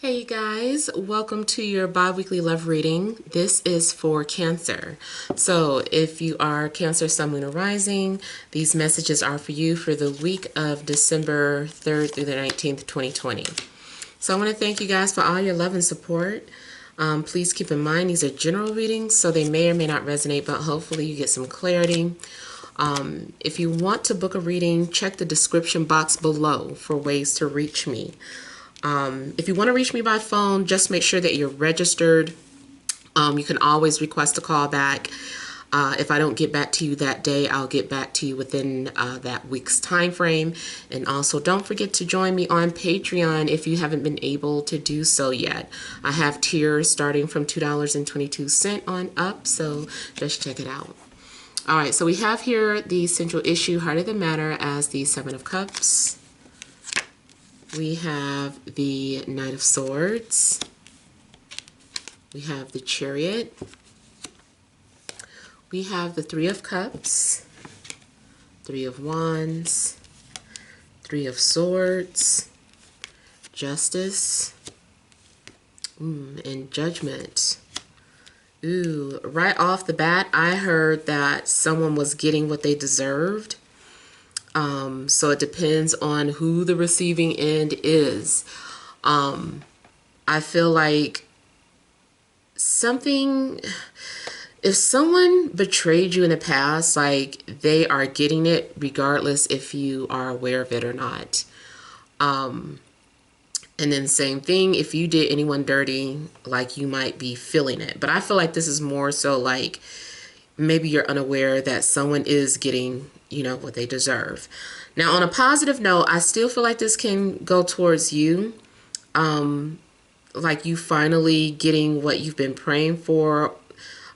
Hey you guys, welcome to your bi-weekly love reading. This is for Cancer. So if you are Cancer, Sun, Moon, or Rising, these messages are for you for the week of December 3rd through the 19th, 2020. So I want to thank you guys for all your love and support. Please keep in mind these are general readings, so they may or may not resonate, but hopefully you get some clarity. If you want to book a reading, check the description box below for ways to reach me. If you want to reach me by phone, just make sure that you're registered. You can always request a call back. If I don't get back to you that day, I'll get back to you within that week's time frame. And also don't forget to join me on Patreon if you haven't been able to do so yet. I have tiers starting from $2.22 on up, so just check it out. All right, so we have here the central issue, heart of the matter, as the Seven of Cups. We have the Knight of Swords. We have the Chariot. We have the Three of Cups, Three of Wands, Three of Swords, Justice, and Judgment. Ooh, right off the bat, I heard that someone was getting what they deserved. So it depends on who the receiving end is. I feel like if someone betrayed you in the past, like they are getting it regardless if you are aware of it or not. And then same thing, if you did anyone dirty, like you might be feeling it. But I feel like this is more so like maybe you're unaware that someone is getting, what they deserve. Now, on a positive note, I still feel like this can go towards you. Like you finally getting what you've been praying for,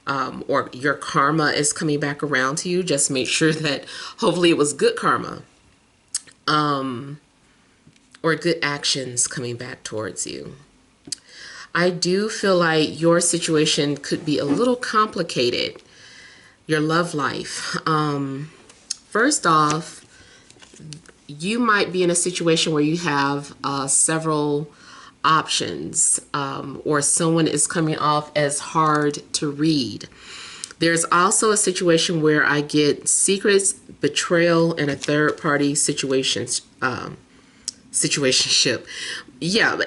or your karma is coming back around to you. Just make sure that hopefully it was good karma, or good actions coming back towards you. I do feel like your situation could be a little complicated, your love life. First off, you might be in a situation where you have several options, or someone is coming off as hard to read. There's also a situation where I get secrets, betrayal, and a third party situationship. Yeah,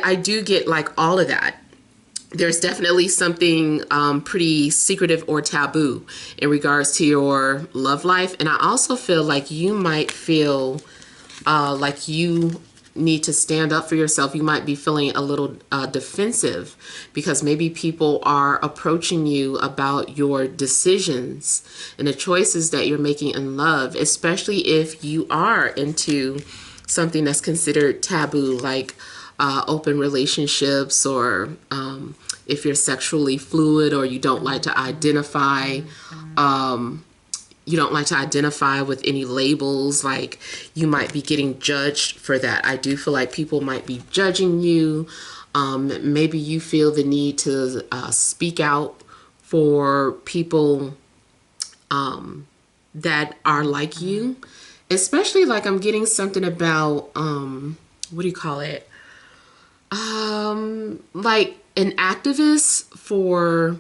I do get like all of that. There's definitely something pretty secretive or taboo in regards to your love life. And I also feel like you might feel like you need to stand up for yourself. You might be feeling a little defensive because maybe people are approaching you about your decisions and the choices that you're making in love, especially if you are into something that's considered taboo, like open relationships, or if you're sexually fluid, or you don't like to identify with any labels, like you might be getting judged for that. I do feel like people might be judging you. Maybe you feel the need to speak out for people that are like you. Especially like I'm getting something about, what do you call it? Like an activist for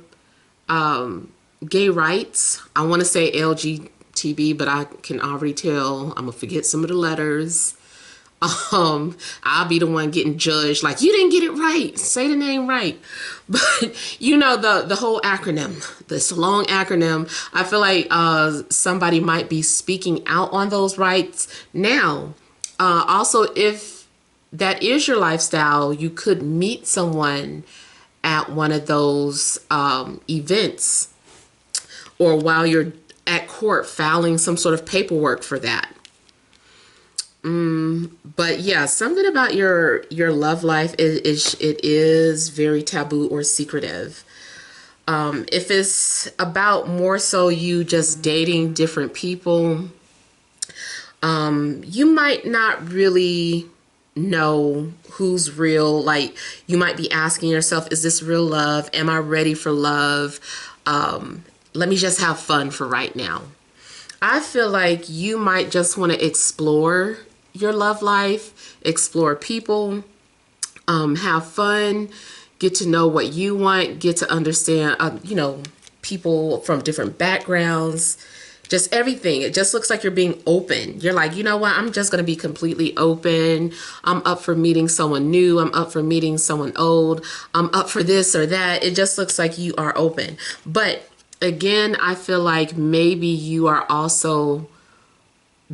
gay rights. I want to say LGBT, but I can already tell I'm gonna forget some of the letters. I'll be the one getting judged, like you didn't get it right, say the name right. But the whole acronym, this long acronym, I feel like somebody might be speaking out on those rights. Now, also, if that is your lifestyle, you could meet someone at one of those events, or while you're at court filing some sort of paperwork for that. But yeah, something about your love life is very taboo or secretive. If it's about more so you just dating different people, you might not really know who's real. Like you might be asking yourself, is this real love? Am I ready for love? Let me just have fun for right now. I feel like you might just want to explore your love life, explore people, Have fun, get to know what you want, get to understand, people from different backgrounds, just everything. It just looks like you're being open. You're like, you know what? I'm just going to be completely open. I'm up for meeting someone new. I'm up for meeting someone old. I'm up for this or that. It just looks like you are open. But again, I feel like maybe you are also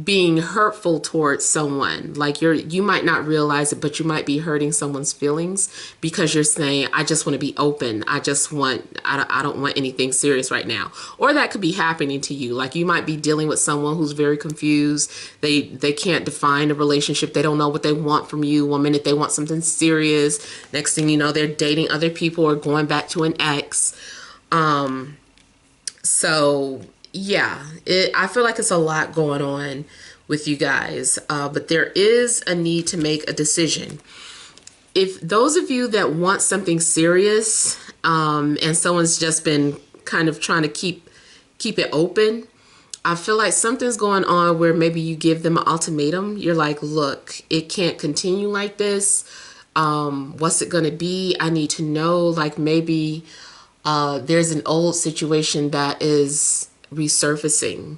being hurtful towards someone. Like you might not realize it, but you might be hurting someone's feelings because you're saying, I just want to be open. I don't want anything serious right now. Or that could be happening to you. Like you might be dealing with someone who's very confused. They can't define a relationship. They don't know what they want from you. One minute they want something serious. Next thing you know, they're dating other people or going back to an ex. So yeah, I feel like it's a lot going on with you guys, but there is a need to make a decision. If those of you that want something serious, and someone's just been kind of trying to keep it open, I feel like something's going on where maybe you give them an ultimatum. You're like, look, it can't continue like this. What's it going to be? I need to know. Like maybe there's an old situation that is resurfacing,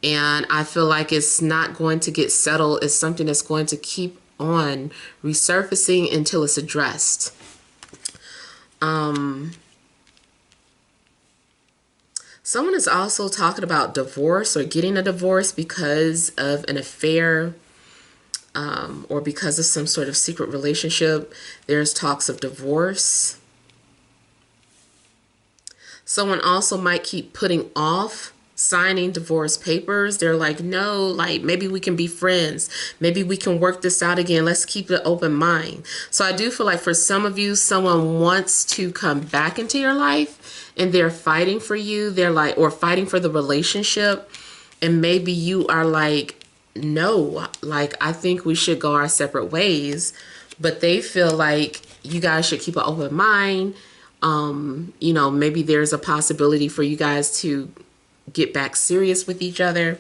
and I feel like it's not going to get settled. It's something that's going to keep on resurfacing until it's addressed. Someone is also talking about divorce or getting a divorce because of an affair, or because of some sort of secret relationship. There's talks of divorce. Someone also might keep putting off signing divorce papers. They're like, no, like maybe we can be friends. Maybe we can work this out again. Let's keep an open mind. So I do feel like for some of you, someone wants to come back into your life and they're fighting for you. They're like, or fighting for the relationship. And maybe you are like, no, like I think we should go our separate ways. But they feel like you guys should keep an open mind. Maybe there's a possibility for you guys to get back serious with each other.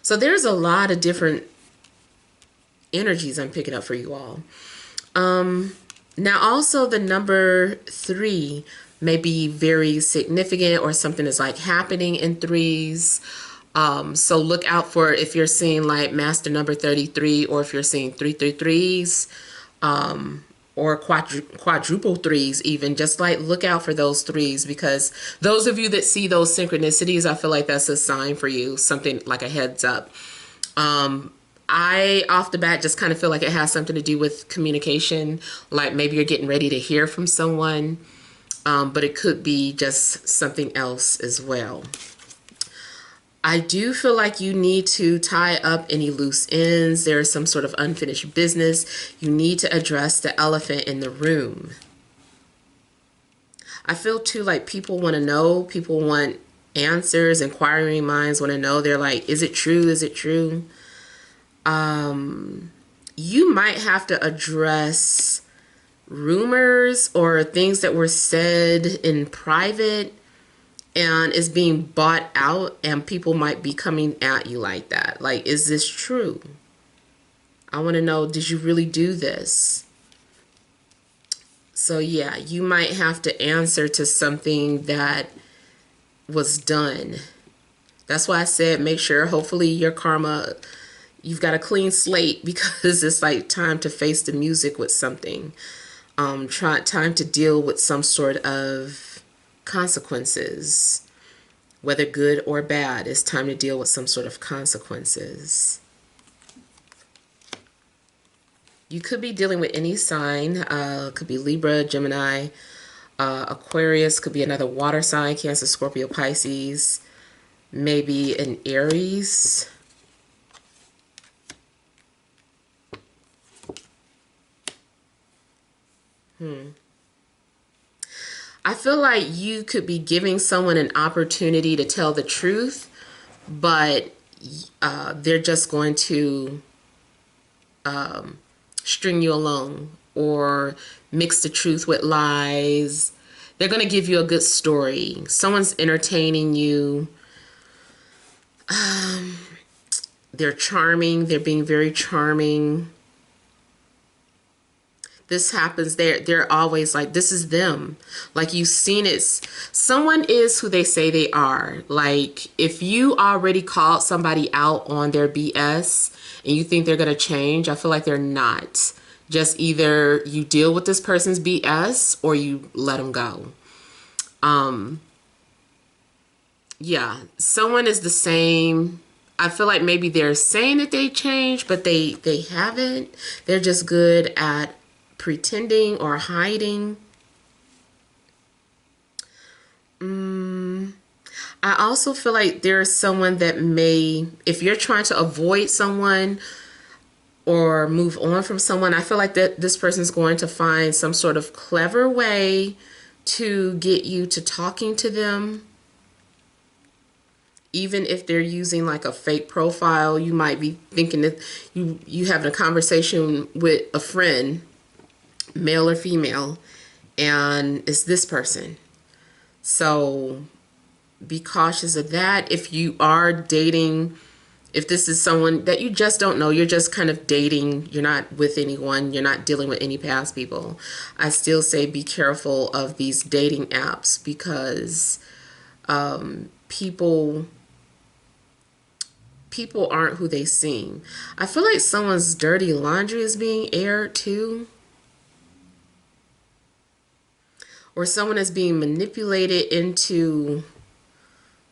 So there's a lot of different energies I'm picking up for you all. Now also the number 3 may be very significant, or something is like happening in threes. So look out for if you're seeing like master number 33, or if you're seeing 333s, or quadruple threes even. Just like look out for those threes, because those of you that see those synchronicities, I feel like that's a sign for you, something like a heads up. I off the bat just kind of feel like it has something to do with communication, like maybe you're getting ready to hear from someone, but it could be just something else as well. I do feel like you need to tie up any loose ends. There's some sort of unfinished business. You need to address the elephant in the room. I feel too like people want to know. People want answers. Inquiring minds want to know. They're like, is it true? Is it true? You might have to address rumors or things that were said in private and is being bought out, and people might be coming at you like that. Like, is this true? I want to know, did you really do this? So yeah, you might have to answer to something that was done. That's why I said make sure, hopefully your karma, you've got a clean slate, because it's like time to face the music with something. Time to deal with some sort of consequences, whether good or bad. It's time to deal with some sort of consequences. You could be dealing with any sign. Could be Libra, Gemini, Aquarius, could be another water sign, Cancer, Scorpio, Pisces, maybe an Aries. I feel like you could be giving someone an opportunity to tell the truth, but they're just going to string you along or mix the truth with lies. They're going to give you a good story. Someone's entertaining you. They're charming. They're being very charming. This happens. They're always like, this is them. Like, you've seen it. Someone is who they say they are. Like, if you already called somebody out on their BS and you think they're going to change, I feel like they're not. Just either you deal with this person's BS or you let them go. Yeah, someone is the same. I feel like maybe they're saying that they changed, but they haven't. They're just good at pretending or hiding. I also feel like there's someone that may, if you're trying to avoid someone or move on from someone, I feel like that this person's going to find some sort of clever way to get you to talking to them. Even if they're using like a fake profile, you might be thinking that you having a conversation with a friend, male or female, and it's this person. So be cautious of that. If you are dating, if this is someone that you just don't know, you're just kind of dating, you're not with anyone, you're not dealing with any past people, I still say be careful of these dating apps because people aren't who they seem. I feel like someone's dirty laundry is being aired too. Or someone is being manipulated into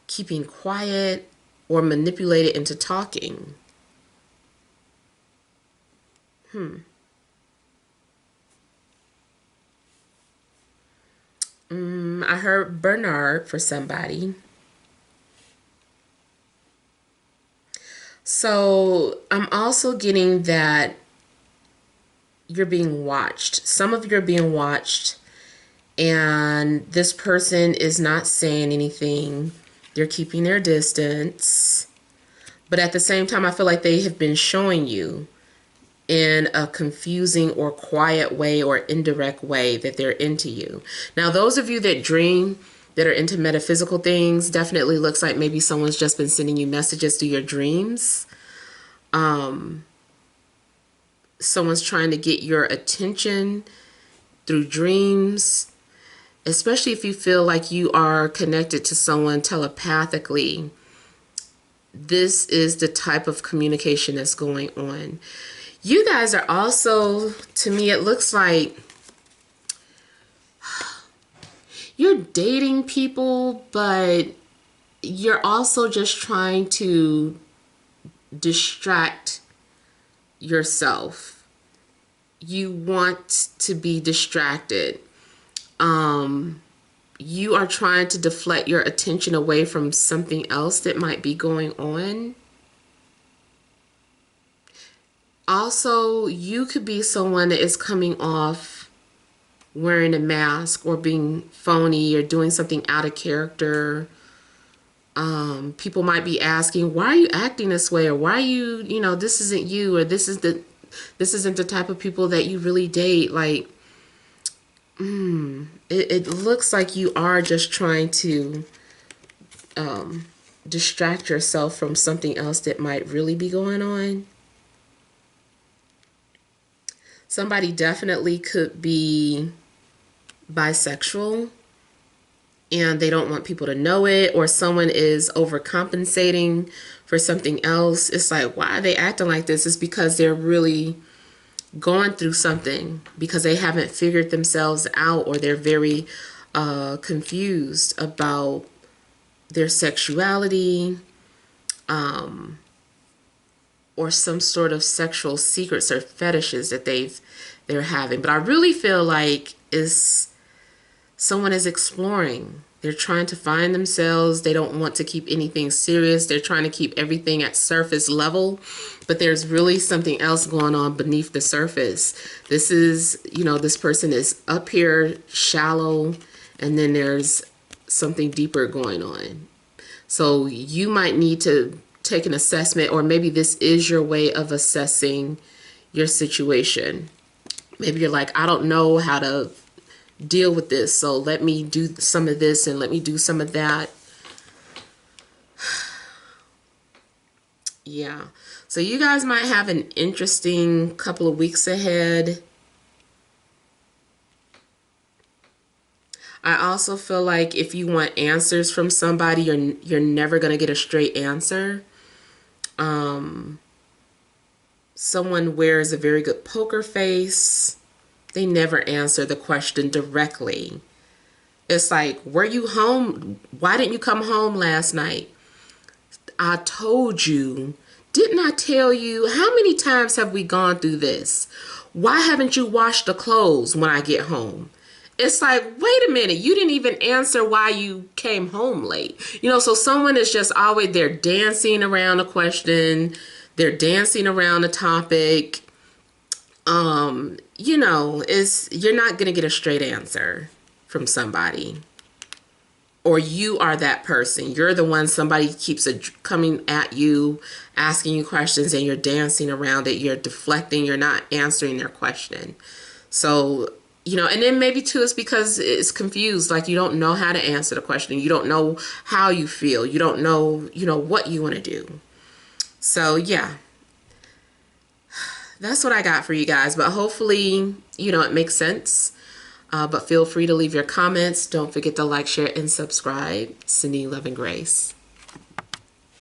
keeping quiet or manipulated into talking. I heard Bernard for somebody. So I'm also getting that you're being watched. Some of you are being watched, and this person is not saying anything. They're keeping their distance. But at the same time, I feel like they have been showing you in a confusing or quiet way or indirect way that they're into you. Now, those of you that dream, that are into metaphysical things, definitely looks like maybe someone's just been sending you messages through your dreams. Someone's trying to get your attention through dreams, especially if you feel like you are connected to someone telepathically. This is the type of communication that's going on. You guys are also, to me, it looks like you're dating people, but you're also just trying to distract yourself. You want to be distracted. You are trying to deflect your attention away from something else that might be going on. Also, you could be someone that is coming off wearing a mask or being phony or doing something out of character. People might be asking, why are you acting this way? Or why are you, this isn't you, or this isn't the type of people that you really date. Like, it looks like you are just trying to distract yourself from something else that might really be going on. Somebody definitely could be bisexual and they don't want people to know it, or someone is overcompensating for something else. It's like, why are they acting like this? It's because they're really going through something, because they haven't figured themselves out, or they're very confused about their sexuality, or some sort of sexual secrets or fetishes that they're having. But I really feel like someone is exploring. They're trying to find themselves. They don't want to keep anything serious. They're trying to keep everything at surface level, but there's really something else going on beneath the surface. This is, this person is up here shallow, and then there's something deeper going on. So you might need to take an assessment, or maybe this is your way of assessing your situation. Maybe you're like, I don't know how to deal with this, so let me do some of this and let me do some of that. Yeah, so you guys might have an interesting couple of weeks ahead. I also feel like if you want answers from somebody, you're never going to get a straight answer. Someone wears a very good poker face. They never answer the question directly. It's like, were you home? Why didn't you come home last night? I told you. Didn't I tell you? How many times have we gone through this? Why haven't you washed the clothes when I get home? It's like, wait a minute, you didn't even answer why you came home late. So someone is just always, they're dancing around a question, they're dancing around a topic. You're not going to get a straight answer from somebody. Or you are that person. You're the one, somebody keeps coming at you, asking you questions, and you're dancing around it. You're deflecting. You're not answering their question. So, and then maybe too, it's because it's confused. Like you don't know how to answer the question. You don't know how you feel. You don't know, what you want to do. So, yeah. That's what I got for you guys. But hopefully, it makes sense. But feel free to leave your comments. Don't forget to like, share, and subscribe. Sending you love and grace.